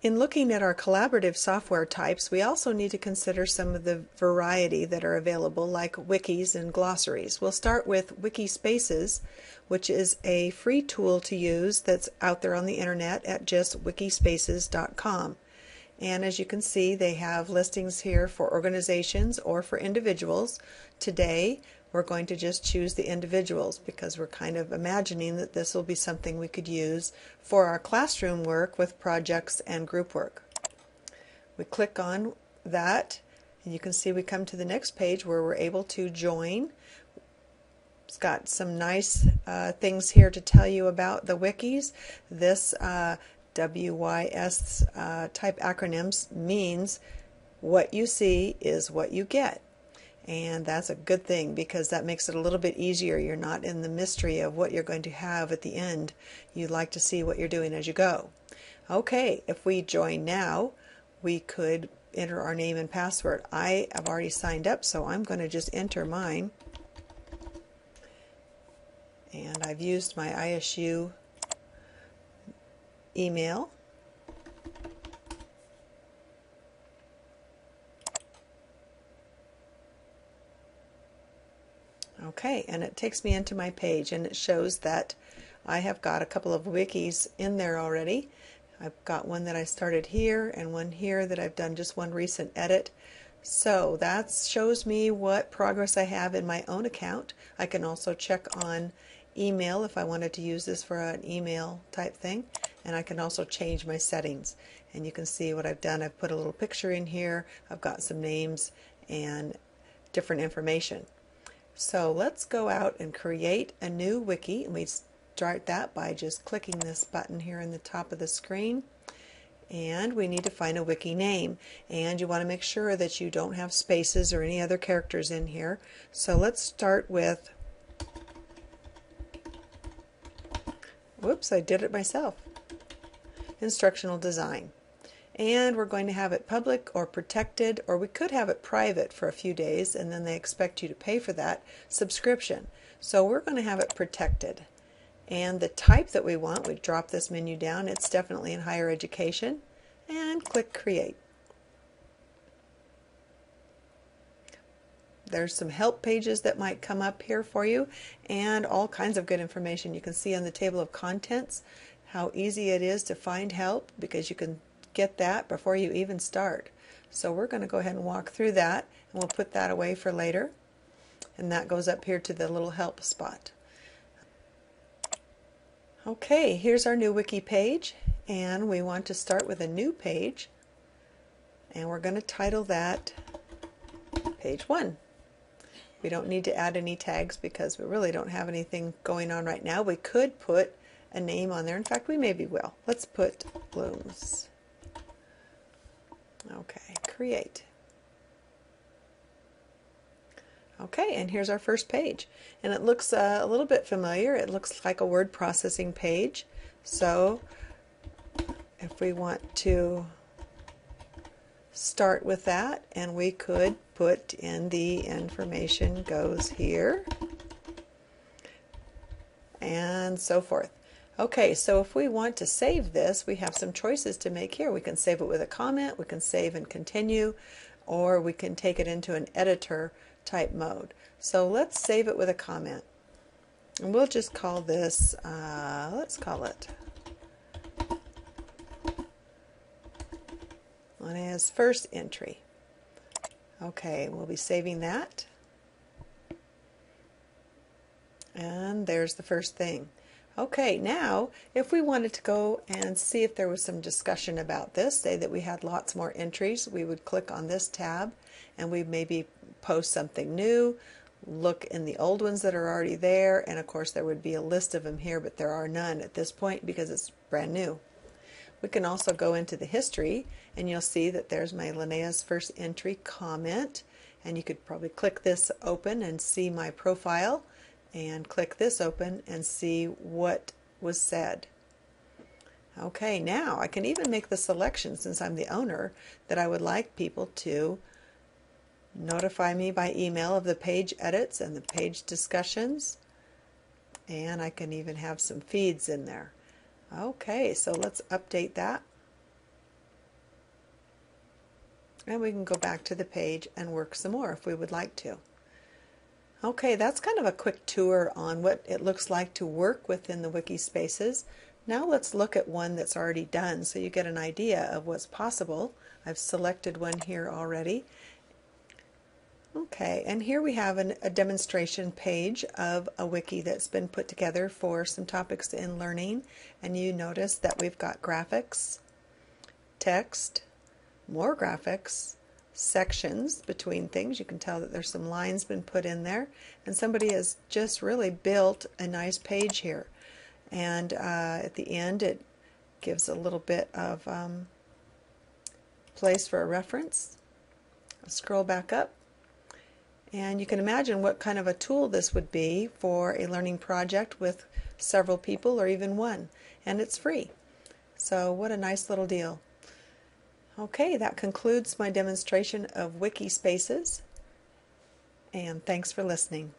In looking at our collaborative software types, we also need to consider some of the variety that are available, like wikis and glossaries. We'll start with Wikispaces, which is a free tool to use that's out there on the internet at just wikispaces.com. And as you can see, they have listings here for organizations or for individuals. Today, we're going to just choose the individuals because we're kind of imagining that this will be something we could use for our classroom work with projects and group work. We click on that, and you can see we come to the next page where we're able to join. It's got some nice things here to tell you about the wikis. This WYS type acronyms means what you see is what you get. And that's a good thing because that makes it a little bit easier. You're not in the mystery of what you're going to have at the end. You like to see what you're doing as you go. Okay, if we join now, we could enter our name and password. I have already signed up, so I'm going to just enter mine. And I've used my ISU email. Okay, and it takes me into my page, and it shows that I have got a couple of wikis in there already. I've got one that I started here and one here that I've done just one recent edit. So that shows me what progress I have in my own account. I can also check on email if I wanted to use this for an email type thing, and I can also change my settings. And you can see what I've done. I've put a little picture in here. I've got some names and different information. So let's go out and create a new wiki, and we start that by just clicking this button here in the top of the screen. And we need to find a wiki name, and you want to make sure that you don't have spaces or any other characters in here. So let's start with, whoops, I did it myself, instructional design. And we're going to have it public or protected, or we could have it private for a few days and then they expect you to pay for that subscription. So we're going to have it protected. And the type that we want, we drop this menu down, it's definitely in higher education, and click create. There's some help pages that might come up here for you and all kinds of good information. You can see on the table of contents how easy it is to find help because you can get that before you even start. So we're going to go ahead and walk through that, and we'll put that away for later. And that goes up here to the little help spot. Okay, here's our new wiki page, and we want to start with a new page, and we're going to title that page 1. We don't need to add any tags because we really don't have anything going on right now. We could put a name on there. In fact, we maybe will. Let's put blooms. Okay, create. Okay, and here's our first page. And it looks a little bit familiar. It looks like a word processing page. So if we want to start with that, and we could put in the information goes here, and so forth. Okay, so if we want to save this, we have some choices to make here. We can save it with a comment, we can save and continue, or we can take it into an editor type mode. So let's save it with a comment. And we'll just call this, let's call it Linnea first entry. Okay, we'll be saving that. And there's the first thing. Okay, now if we wanted to go and see if there was some discussion about this, say that we had lots more entries, we would click on this tab and we maybe post something new, look in the old ones that are already there, and of course there would be a list of them here, but there are none at this point because it's brand new. We can also go into the history, and you'll see that there's my Linnea's first entry comment, and you could probably click this open and see my profile, and click this open and see what was said. Okay, now I can even make the selection, since I'm the owner, that I would like people to notify me by email of the page edits and the page discussions, and I can even have some feeds in there. Okay, so let's update that. And we can go back to the page and work some more if we would like to. Okay, that's kind of a quick tour on what it looks like to work within the Wikispaces. Now let's look at one that's already done so you get an idea of what's possible. I've selected one here already. Okay, and here we have a demonstration page of a wiki that's been put together for some topics in learning. And you notice that we've got graphics, text, more graphics, sections between things. You can tell that there's some lines been put in there, and somebody has just really built a nice page here. And at the end it gives a little bit of place for a reference. I'll scroll back up, and you can imagine what kind of a tool this would be for a learning project with several people or even one, and it's free. So what a nice little deal. Okay, that concludes my demonstration of Wikispaces, and thanks for listening.